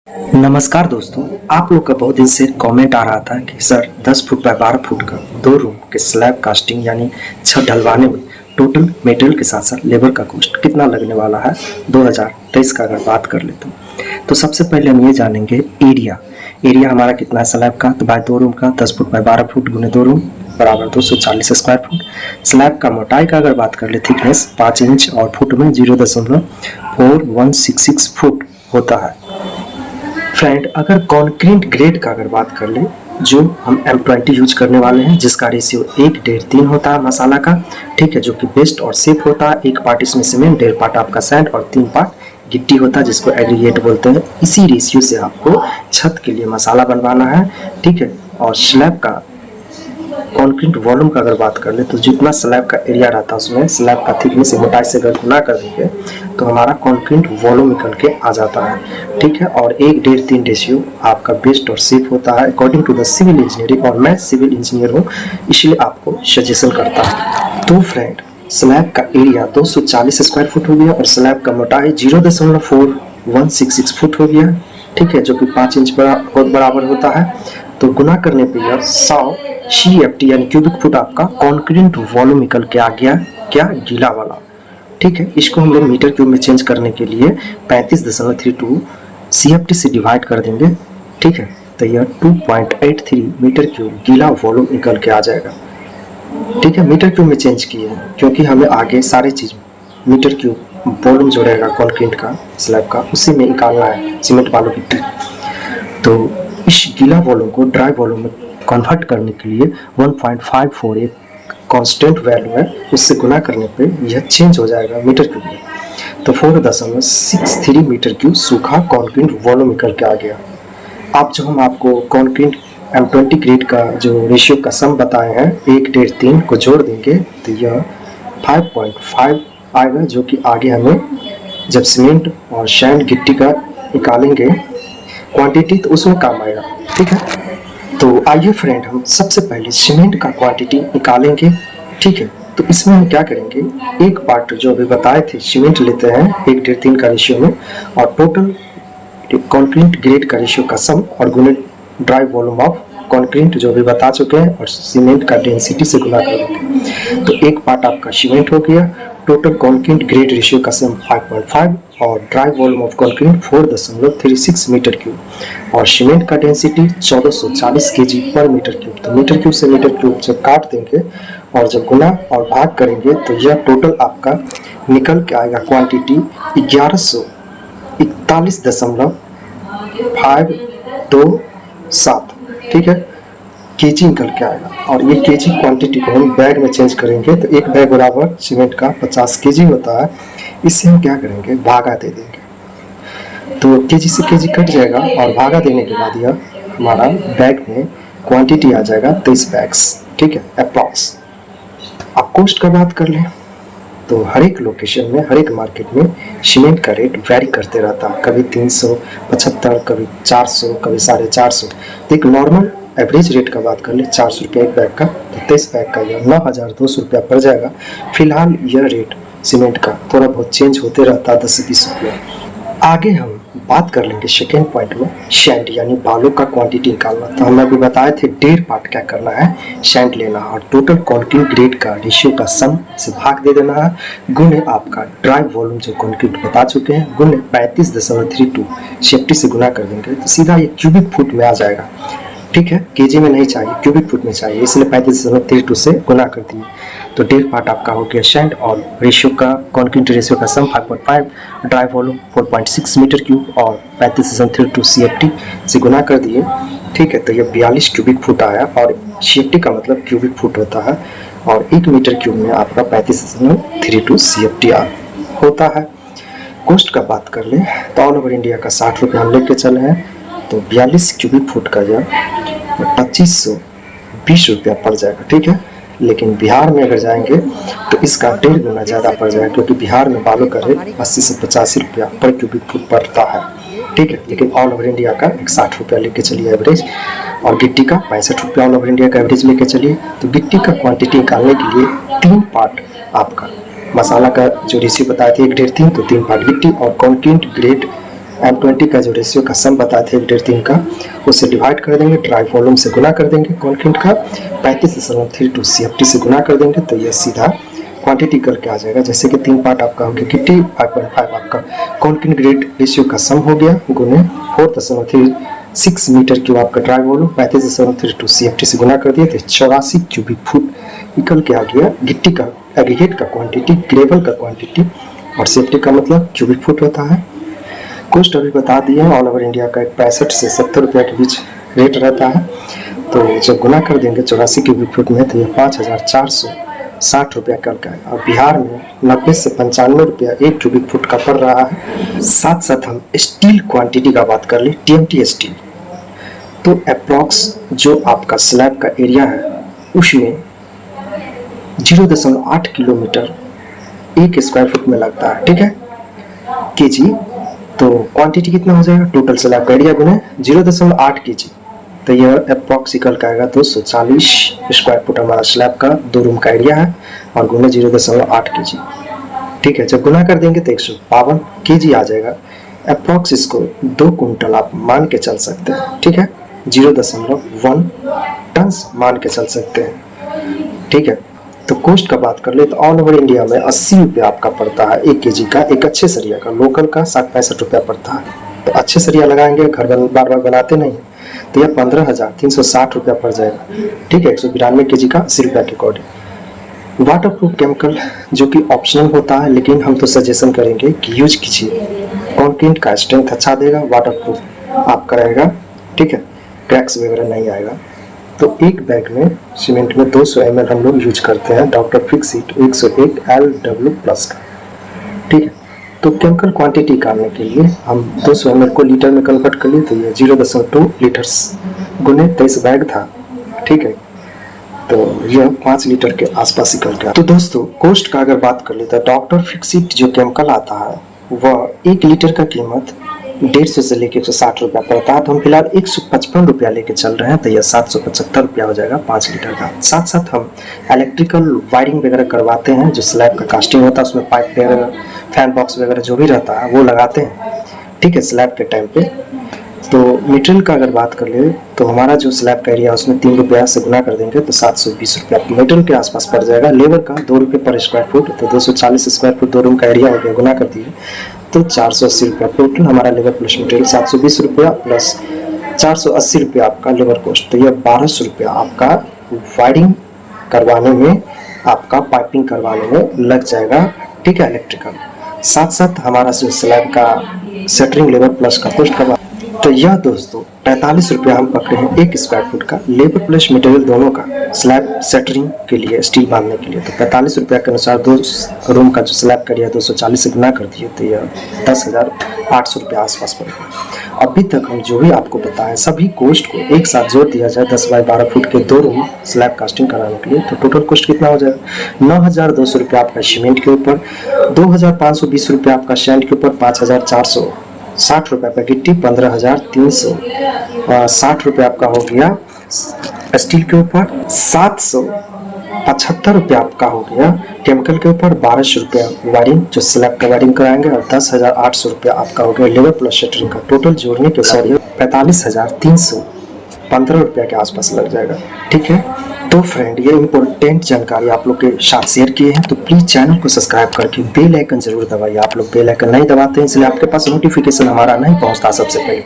नमस्कार दोस्तों, आप लोग का बहुत दिन से कमेंट आ रहा था कि सर 10 फुट बाय 12 फुट का 2 रूम के स्लैब कास्टिंग यानी छत ढलवाने में टोटल मटेरियल के साथ साथ लेबर का कॉस्ट कितना लगने वाला है 2023 का अगर बात कर लेते हैं तो सबसे पहले हम ये जानेंगे एरिया हमारा कितना है स्लैब का। तो बाय 2 रूम का 10 फुट बाय 12 फुट गुने 2 रूम बराबर 240 स्क्वायर फुट। स्लैब का मोटाई का अगर बात कर ले थिकनेस 5 इंच और फुट में 0.4166 फुट होता है। फ्रेंड, अगर कंक्रीट ग्रेड का अगर बात कर ले जो हम M20 यूज करने वाले हैं जिसका रेशियो 1:3 होता है मसाला का, ठीक है, जो कि बेस्ट और सेफ होता है। 1 पार्ट इसमें सीमेंट, 1.5 पार्ट आपका सैंड और 3 पार्ट गिट्टी होता है जिसको एग्रीगेट बोलते हैं। इसी रेशियो से आपको छत के लिए मसाला बनवाना है, ठीक है। और स्लैब का कंक्रीट वॉल्यूम का अगर बात कर ले तो जितना स्लैब का एरिया रहता है उसमें स्लैब का थिकनेस से मोटाई से अगर गुना कर देंगे तो हमारा कंक्रीट वॉल्यूम निकल के आ जाता है, ठीक है। और 1:3 रेशियो आपका बेस्ट और सेफ होता है according to the civil engineering, और मैं सिविल इंजीनियर हूँ इसलिए आपको सजेशन करता हूँ। तो फ्रेंड, स्लैब का एरिया 240 स्क्वायर फुट हो गया और स्लैब का मोटाई 0.4166 फुट हो गया, ठीक है, जो कि 5 इंच बराबर होता है। तो गुना करने पे यह 100 CFT यानी क्यूबिक फुट आपका कंक्रीट वॉल्यूम निकल के आ गया, क्या, गीला वाला, ठीक है। इसको हम लोग मीटर क्यूब में चेंज करने के लिए 35.32 CFT से डिवाइड कर देंगे, ठीक है। तो यह 2.83 मीटर क्यूब गीला वॉल्यूम निकल के आ जाएगा, ठीक है। मीटर क्यूब में चेंज किए हैं क्योंकि हमें आगे सारे चीज मीटर क्यूब वॉल्यूम जो रहेगा कंक्रीट का स्लैब का उसी में निकालना है, सीमेंट बालू गिट्टी। तो इस गीला वॉल्यूम को ड्राई वॉल्यूम में कन्वर्ट करने के लिए 1.54 एक कांस्टेंट वैल्यू है, उससे गुना करने पे यह चेंज हो जाएगा मीटर क्यूब में। तो 4.63 मीटर क्यूब सूखा कंक्रीट वॉल्यूम निकल के आ गया। अब जो हम आपको कंक्रीट M20 ग्रेड का जो रेशियो का सम बताए हैं 1:3 को जोड़ देंगे तो यह 5.5 आएगा, जो कि आगे हमें जब सीमेंट और सैंड गिट्टी का निकालेंगे क्वांटिटी तो उसमें काम आएगा, ठीक है। तो आइए फ्रेंड, हम सबसे पहले सीमेंट का क्वांटिटी निकालेंगे, ठीक है। तो इसमें हम क्या करेंगे, एक पार्ट जो अभी बताए थे सीमेंट लेते हैं 1:3 का रेशियो में और टोटल कंक्रीट ग्रेड का रेशियो का सम और गुने ड्राई वॉल्यूम ऑफ कंक्रीट जो भी बता चुके हैं और सीमेंट का डेंसिटी से गुना कर देंगे। तो एक पार्ट आपका सीमेंट हो गया, टोटल कंक्रीट ग्रेड रेशियो का सम 5.5 और dry volume of concrete 4.36 metre cube और सीमेंट का density 1440 kg per metre cube. तो मीटर क्यूब से मीटर क्यूब जब काट देंगे और जब गुना और भाग करेंगे तो यह टोटल आपका निकल के आएगा क्वांटिटी 1141.527, ठीक है, केजी निकल के आएगा। और ये केजी क्वांटिटी को हम बैग में चेंज करेंगे तो एक बैग बराबर सीमेंट का 50 केजी होता है। इससे हम क्या करेंगे, भागा दे देंगे तो केजी से केजी कट जाएगा और भागा देने के बाद यह हमारा बैग में क्वांटिटी आ जाएगा 23 बैग्स, ठीक है, अप्रॉक्स। अब कॉस्ट का बात कर लें तो हर एक लोकेशन में हर एक मार्केट में सीमेंट का रेट वैरी करते रहता है, कभी 375, कभी 400, कभी 450। तो एक नॉर्मल एवरेज रेट का बात कर ले 400 रुपये एक बैग का, तो 23 बैग का यह 9,200 रुपया पड़ जाएगा। फिलहाल यह रेट सीमेंट का थोड़ा बहुत चेंज होते रहता है 10 से 20 रुपया। आगे हम बात कर लेंगे सेकेंड पॉइंट में सैंड यानी बालू का क्वांटिटी निकालना। तो हम अभी बताए थे 1.5 पार्ट क्या करना है, सैंड लेना और टोटल कंक्रीट ग्रेड का रेशियो का सम से भाग दे देना है, गुने आपका ड्राई वॉल्यूम जो कंक्रीट बता चुके हैं गुने 35.32 CFT से गुना कर देंगे तो सीधा ये क्यूबिक फुट में आ जाएगा, ठीक है। केजी में नहीं चाहिए, क्यूबिक फुट में चाहिए, इसलिए 35.32 से गुना कर दिए। तो 1.5 पार्ट आपका हो गया सैंड और रेशियो का कंक्रीट रेशियो का sum 5.5, dry volume 4.6 metre cube और 35.32 CFT से गुना कर दिए, ठीक है। तो ये 42 क्यूबिक फुट आया और CFT का मतलब क्यूबिक फुट होता है और 1 मीटर क्यूब में आपका 35.32 CFT होता है। कॉस्ट का बात कर ले तो ऑल ओवर इंडिया का 60 रुपये हम लेके चले हैं, तो 42 क्यूबिक फुट का यह 2520 रुपया पड़ जाएगा, ठीक है। लेकिन बिहार में अगर जाएंगे तो इसका 1.5 गुना ज़्यादा पड़ जाएगा क्योंकि बिहार में बालू का रेट 80 से 85 रुपया पर क्यूबिक फुट पड़ता है, ठीक है। लेकिन ऑल ओवर इंडिया का 60 रुपया लेके चलिए एवरेज, और गिट्टी का 65 रुपया ऑल ओवर इंडिया का एवरेज लेके चलिए। तो गिट्टी का क्वांटिटी निकालने के लिए 3 पार्ट आपका मसाला का जो रेशियो बताए थे 1:3, तो 3 पार्ट गिट्टी और कंक्रीट ग्रेड M20 का जो रेशियो का सम बताया था 1.3 का, उससे डिवाइड कर देंगे, ड्राई वॉल्यूम से गुना कर देंगे, कॉन्क्रीट का 35.32 CFT से गुना कर देंगे, तो ये सीधा क्वांटिटी करके आ जाएगा। जैसे कि 3 पार्ट आपका हो गया गिट्टी, 5.5 आपका कॉन्क्रीट ग्रेड रेशियो का सम हो गया, गुने 4.36 मीटर क्यूब आपका ड्राई वॉल्यूम 35.32 CFT से गुना कर दिया, तो 84 क्यूबिक फुट निकल के आ गया गिट्टी का एग्रीगेट का क्वांटिटी, ग्रेवल का क्वांटिटी, और CFT का मतलब क्यूबिक फुट होता है। कॉस्ट अभी बता दिए हैं, ऑल ओवर इंडिया का 65 से 70 रुपये के बीच रेट रहता है। तो जब गुना कर देंगे 84 क्यूबिक फुट में, तो ये 5460 रुपया कल का है। और बिहार में 90 से 95 रुपया 1 क्यूबिक फुट का पड़ रहा है। साथ साथ हम स्टील क्वांटिटी का बात कर ले, TMT स्टील, तो अप्रॉक्स जो आपका स्लैब का एरिया है उसमें 0.8 किलोमीटर 1 स्क्वायर फुट में लगता है, ठीक है, केजी। तो क्वांटिटी कितना हो जाएगा, टोटल स्लैब का एरिया गुने 0.8 केजी, तो यह अप्रॉक्सिकल का आएगा 240 स्क्वायर फुट हमारा स्लैब का 2 रूम का एरिया है, और गुने 0.8 केजी, ठीक है। जब गुना कर देंगे तो 152 केजी आ जाएगा। अप्रॉक्स इसको 2 कुंटल आप मान के चल सकते हैं, ठीक है, 0.1 टन मान के चल सकते हैं, ठीक है। तो कॉस्ट का बात कर ले तो ऑल ओवर इंडिया में 80 रुपया आपका पड़ता है 1 केजी का, एक अच्छे सरिया का। लोकल का 60-65 रुपया पड़ता है। तो अच्छे सरिया लगाएंगे, घर बार बार बनाते नहीं, तो यह 15,360 रुपया पड़ जाएगा, ठीक है। 192 केजी का 80 रुपया के अकॉर्डिंग। वाटर प्रूफ केमिकल जो कि ऑप्शनल होता है, लेकिन हम तो सजेशन करेंगे कि यूज कीजिए। कॉन्क्रीट का स्ट्रेंथ अच्छा देगा, वाटर प्रूफ आपका रहेगा, ठीक है, क्रैक्स वगैरह नहीं आएगा। तो एक बैग में सीमेंट में 200 ml हम लोग यूज करते हैं डॉक्टर फिक्सिट 101 LW प्लस का, ठीक है। तो केमिकल क्वांटिटी निकालने के लिए हम 200 ml को लीटर में कन्वर्ट कर लिए, तो ये 0.2 लीटर्स गुने 23 बैग था, ठीक है। तो यह 5 लीटर के आसपास निकल गया। तो दोस्तों कॉस्ट का अगर बात कर ले तो डॉक्टर फिक्सिट जो केमिकल आता है वह 1 लीटर का कीमत 150 से लेके 160 रुपया पड़ता है। तो हम फिलहाल 155 रुपया लेके चल रहे हैं, तो यह 775 रुपया हो जाएगा 5 लीटर का। साथ साथ हम इलेक्ट्रिकल वायरिंग वगैरह करवाते हैं, जो स्लैब का कास्टिंग होता है उसमें पाइप वगैरह, फैन बॉक्स वगैरह जो भी रहता है वो लगाते हैं, ठीक है, स्लैब के टाइम पे। तो मटेरियल का अगर बात कर ले तो हमारा जो स्लैब का एरिया उसमें 3 रुपया से गुना कर देंगे तो 720 रुपया मटेरियल के आसपास पड़ जाएगा। लेबर का 2 रुपये पर स्क्वायर फुट, तो 240 स्क्वायर फुट 2 रूम का एरिया हो गया, गुना कर दिए तो 480 रुपया टोटल हमारा लेबर प्लस मटेरियल। 720 रुपया प्लस 480 रुपया आपका लेबर कॉस्ट, तो यह 1200 रुपया आपका वायरिंग करवाने में, आपका पाइपिंग करवाने में लग जाएगा, ठीक है, इलेक्ट्रिकल। साथ साथ हमारा जो स्लैब का सेटरिंग लेबर प्लस का कॉस्ट का, तो यह दोस्तों 45 रुपया हम पकड़े हैं 1 स्क्वायर फुट का, लेबर प्लस मटेरियल दोनों का, स्लैब सेटरिंग के लिए, स्टील बांधने के लिए। तो 45 रुपया के अनुसार 2 रूम का जो स्लैब का एरिया 240 से गुना कर दिए, तो यह 10,800 रुपया आसपास पड़ेगा। अभी तक हम जो भी आपको बताएं सभी कॉस्ट को एक साथ जोड़ दिया जाए 10 बाई 12 फुट के 2 रूम स्लैब कास्टिंग कराने के लिए, तो टोटल कॉस्ट कितना हो जाएगा, 9,200 रुपया आपका सीमेंट के ऊपर, 2,520 रुपया आपका सैंड के ऊपर, 5,460 रुपये का गिट्टी, 15,360 रुपये आपका हो गया स्टील के ऊपर, 775 रुपया आपका हो गया केमिकल के ऊपर, 1200 रुपया वायरिंग जो स्लैब का वायरिंग कराएंगे, और 10,800 रुपया आपका हो गया लेबर प्लस शटरिंग का। टोटल जोड़ने के बाद 45,315 रुपया के आसपास लग जाएगा, ठीक है। तो फ्रेंड ये इम्पोर्टेंट जानकारी आप लोग के साथ शेयर किए हैं, तो प्लीज़ चैनल को सब्सक्राइब करके बेल आइकन जरूर दबाइए। आप लोग बेल आइकन नहीं दबाते हैं इसलिए आपके पास नोटिफिकेशन हमारा नहीं पहुंचता सबसे पहले।